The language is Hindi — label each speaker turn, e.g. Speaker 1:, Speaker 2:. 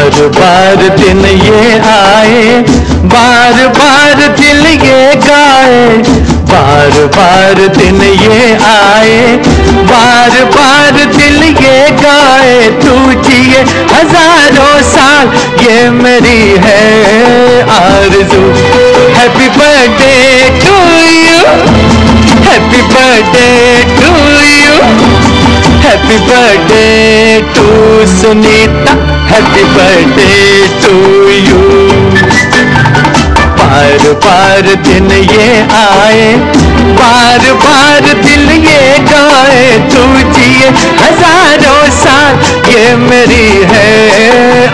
Speaker 1: बार बार दिन ये आए, बार बार दिल ये गाए, बार बार दिन ये आए, बार बार दिल ये गाए। तू जिए हजारों साल ये मेरी है आरज़ू। Happy birthday to you, happy birthday to you, happy birthday to Sunita, happy birthday to you. बार बार दिन ये आए, बार बार दिल ये गाए। तू जिए हजारों साल ये मेरी है